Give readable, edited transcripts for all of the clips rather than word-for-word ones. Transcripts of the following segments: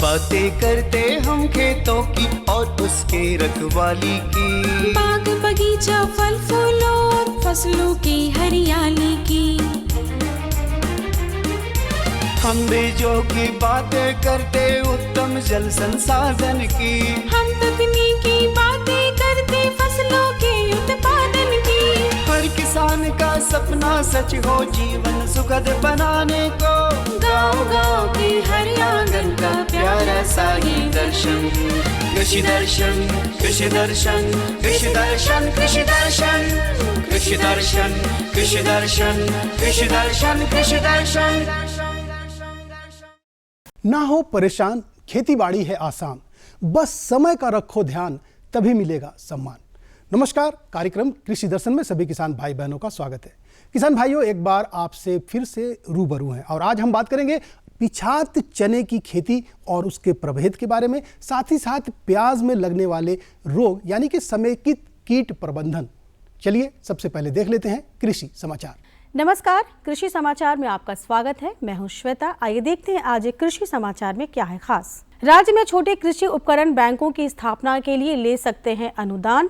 बातें करते हम खेतों की और उसके रखवाली की, बाग बगीचा फल फूलों और फसलों की हरियाली की। हम बीजों की बातें करते उत्तम जल संसाधन की, हम तकनीकी बातें करते फसलों के उत्पादन की। हर किसान का सपना सच हो जीवन सुखद बनाने को, गाँव-गाँव के हर आंगन का प्यारा सा ये दर्शन। कृषि दर्शन, कृषि दर्शन, कृषि दर्शन, कृषि दर्शन, कृषि दर्शन, कृषि दर्शन, कृषि दर्शन, कृषि दर्शन। ना हो परेशान, खेती बाड़ी है आसान, बस समय का रखो ध्यान, तभी मिलेगा सम्मान। नमस्कार, कार्यक्रम कृषि दर्शन में सभी किसान भाई बहनों का स्वागत है। किसान भाइयों, एक बार आपसे फिर से रूबरू हैं और आज हम बात करेंगे पिछात चने की खेती और उसके प्रभेद के बारे में, साथ ही साथ प्याज में लगने वाले रोग यानी कि समेकित कीट प्रबंधन। चलिए सबसे पहले देख लेते हैं कृषि समाचार। नमस्कार, कृषि समाचार में आपका स्वागत है। मैं हूं श्वेता। आइए देखते हैं आज एक कृषि समाचार में क्या है खास। राज्य में छोटे कृषि उपकरण बैंकों की स्थापना के लिए ले सकते हैं अनुदान।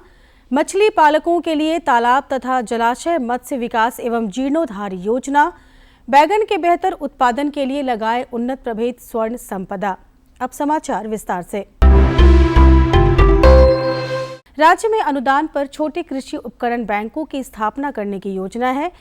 मछली पालकों के लिए तालाब तथा जलाशय मत्स्य विकास एवं जीर्णोद्धार योजना। बैगन के बेहतर उत्पादन के लिए लगाए उन्नत प्रभेद स्वर्ण संपदा। अब समाचार विस्तार से। राज्य में अनुदान पर छोटे कृषि उपकरण बैंकों की स्थापना करने की योजना है।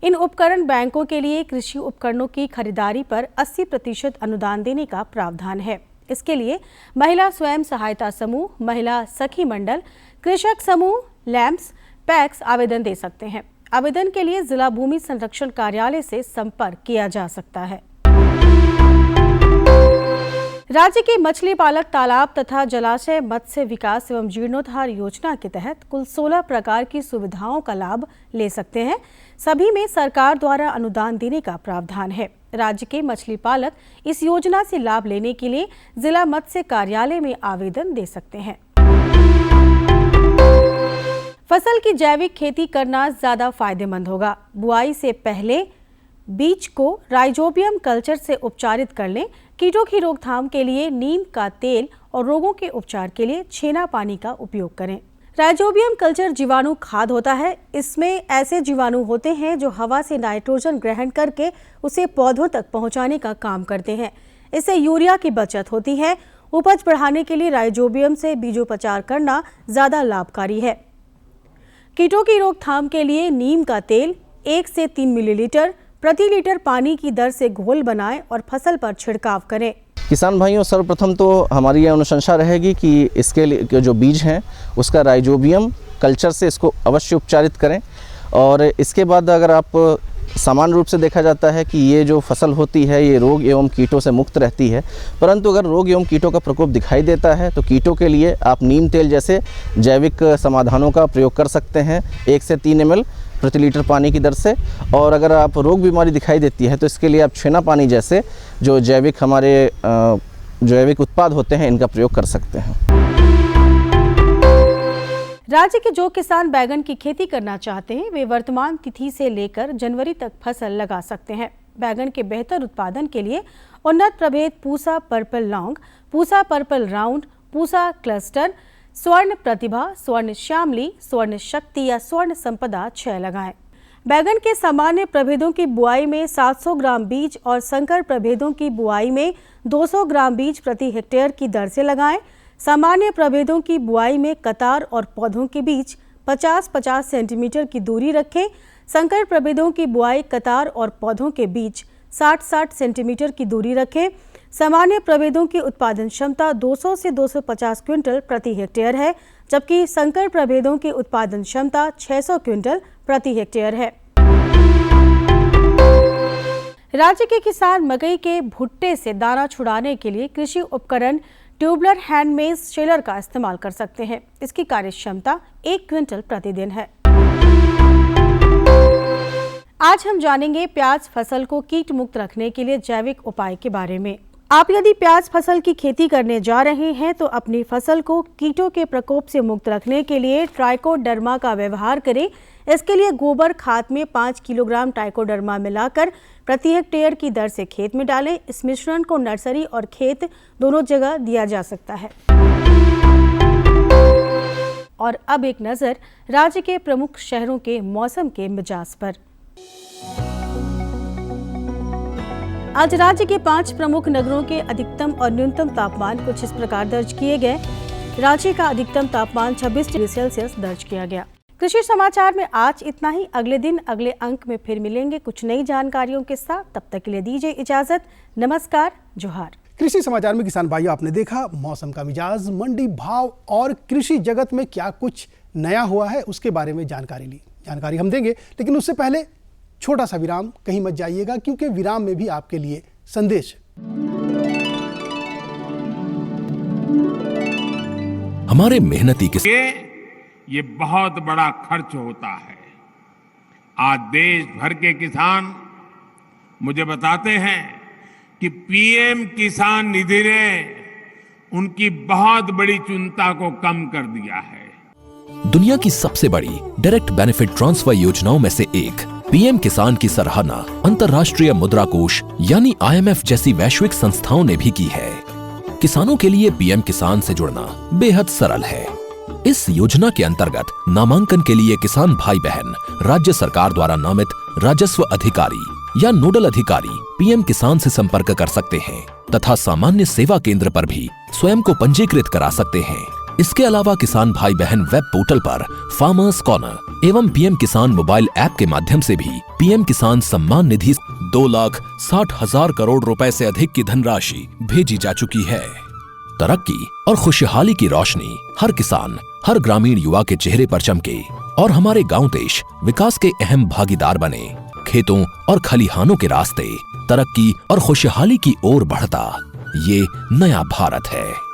इन उपकरण बैंकों के लिए कृषि उपकरणों की खरीदारी पर 80% अनुदान देने का प्रावधान है। इसके लिए महिला स्वयं सहायता समूह, महिला सखी मंडल, कृषक समूह, लैंप्स, पैक्स आवेदन दे सकते हैं। आवेदन के लिए जिला भूमि संरक्षण कार्यालय से संपर्क किया जा सकता है। राज्य के मछली पालक तालाब तथा जलाशय मत्स्य विकास एवं जीर्णोद्धार योजना के तहत कुल 16 प्रकार की सुविधाओं का लाभ ले सकते हैं। सभी में सरकार द्वारा अनुदान देने का प्रावधान है। राज्य के मछली पालक इस योजना से लाभ लेने के लिए जिला मत्स्य कार्यालय में आवेदन दे सकते हैं। फसल की जैविक खेती करना ज्यादा फायदेमंद होगा। बुआई से पहले बीज को राइजोबियम कल्चर से उपचारित कर लें। कीटों की रोकथाम के लिए नीम का तेल और रोगों के उपचार के लिए छेना पानी का उपयोग करें। राइजोबियम कल्चर जीवाणु खाद होता है। इसमें ऐसे जीवाणु होते हैं जो हवा से नाइट्रोजन ग्रहण करके उसे पौधों तक पहुंचाने का काम करते हैं। इससे यूरिया की बचत होती है। उपज बढ़ाने के लिए राइजोबियम से बीजोपचार करना ज्यादा लाभकारी है। कीटों की रोकथाम के लिए नीम का तेल 1 से 3 मिलीलीटर प्रति लीटर पानी की दर से घोल बनाएं और फसल पर छिड़काव करें। किसान भाइयों, सर्वप्रथम तो हमारी यह अनुशंसा रहेगी कि इसके लिए जो बीज हैं उसका राइजोबियम कल्चर से इसको अवश्य उपचारित करें। और इसके बाद अगर आप सामान्य रूप से देखा जाता है कि ये जो फसल होती है ये रोग एवं कीटों से मुक्त रहती है, परंतु अगर रोग एवं कीटों का प्रकोप दिखाई देता है तो कीटों के लिए आप नीम तेल जैसे जैविक समाधानों का प्रयोग कर सकते हैं 1 से 3 ml प्रति लीटर पानी की दर से। और अगर आप रोग बीमारी दिखाई देती है तो इसके लिए आप छेना पानी जैसे जो जैविक हमारे जैविक उत्पाद होते हैं इनका प्रयोग कर सकते हैं। राज्य के जो किसान बैगन की खेती करना चाहते हैं वे वर्तमान तिथि से लेकर जनवरी तक फसल लगा सकते हैं। बैगन के बेहतर उत्पादन के लिए उन्नत प्रभेद Pusa purple long, Pusa purple round, Pusa cluster, स्वर्ण प्रतिभा, स्वर्ण श्यामली, स्वर्ण शक्ति या स्वर्ण संपदा 6 लगाएं। बैगन के सामान्य प्रभेदों की बुआई में 700 ग्राम बीज और संकर प्रभेदों की बुआई में 200 ग्राम बीज प्रति हेक्टेयर की दर से लगाएं। सामान्य प्रभेदों की बुआई में कतार और पौधों के बीच 50-50 सेंटीमीटर की दूरी रखें। संकर प्रभेदों की बुआई कतार और पौधों के बीच 60-60 सेंटीमीटर की दूरी रखें। सामान्य प्रभेदों की उत्पादन क्षमता 200 से 250 क्विंटल प्रति हेक्टेयर है, जबकि संकर प्रभेदों की उत्पादन क्षमता 600 क्विंटल प्रति हेक्टेयर है। राज्य के किसान मकई के भुट्टे से दाना छुड़ाने के लिए कृषि उपकरण ट्यूबलर हैंडमेड शेलर का इस्तेमाल कर सकते हैं। इसकी कार्य क्षमता 1 क्विंटल प्रतिदिन है। आज हम जानेंगे प्याज फसल को कीट मुक्त रखने के लिए जैविक उपाय के बारे में। आप यदि प्याज फसल की खेती करने जा रहे हैं तो अपनी फसल को कीटों के प्रकोप से मुक्त रखने के लिए ट्राइकोडर्मा का व्यवहार करें। इसके लिए गोबर खाद में 5 किलोग्राम ट्राइकोडर्मा मिलाकर प्रति हेक्टेयर की दर से खेत में डालें। इस मिश्रण को नर्सरी और खेत दोनों जगह दिया जा सकता है। और अब एक नजर राज्य के प्रमुख शहरों के मौसम के मिजाज पर। आज राज्य के 5 प्रमुख नगरों के अधिकतम और न्यूनतम तापमान कुछ इस प्रकार दर्ज किए गए। रांची का अधिकतम तापमान 26 डिग्री सेल्सियस दर्ज किया गया। कृषि समाचार में आज इतना ही। अगले दिन अगले अंक में फिर मिलेंगे कुछ नई जानकारियों के साथ। तब तक के लिए दीजिए इजाजत। नमस्कार, जोहार। कृषि समाचार में किसान भाइयों, आपने देखा मौसम का मिजाज, मंडी भाव और कृषि जगत में क्या कुछ नया हुआ है उसके बारे में जानकारी हम देंगे। लेकिन उससे पहले छोटा सा विराम, कहीं मत जाइएगा क्योंकि विराम में भी आपके लिए संदेश है। हमारे मेहनती किसान ये बहुत बड़ा खर्च होता है। आज देश भर के किसान मुझे बताते हैं कि पीएम किसान निधि ने उनकी बहुत बड़ी चिंता को कम कर दिया है। दुनिया की सबसे बड़ी डायरेक्ट बेनिफिट ट्रांसफर योजनाओं में से एक पीएम किसान की सराहना अंतर्राष्ट्रीय मुद्रा कोष यानी IMF जैसी वैश्विक संस्थाओं ने भी की है। किसानों के लिए पीएम किसान से जुड़ना बेहद सरल है। इस योजना के अंतर्गत नामांकन के लिए किसान भाई बहन राज्य सरकार द्वारा नामित राजस्व अधिकारी या नोडल अधिकारी पीएम किसान से संपर्क कर सकते हैं तथा सामान्य सेवा केंद्र पर भी स्वयं को पंजीकृत करा सकते हैं। इसके अलावा किसान भाई बहन वेब पोर्टल पर फार्मर्स कॉर्नर एवं पीएम किसान मोबाइल ऐप के माध्यम से भी पीएम किसान सम्मान निधि 2,60,000 करोड़ रुपए से अधिक की धनराशि भेजी जा चुकी है। तरक्की और खुशहाली की रोशनी हर किसान, हर ग्रामीण युवा के चेहरे पर चमके और हमारे गांव देश विकास के अहम भागीदार बने। खेतों और खलिहानों के रास्ते तरक्की और खुशहाली की ओर बढ़ता ये नया भारत है।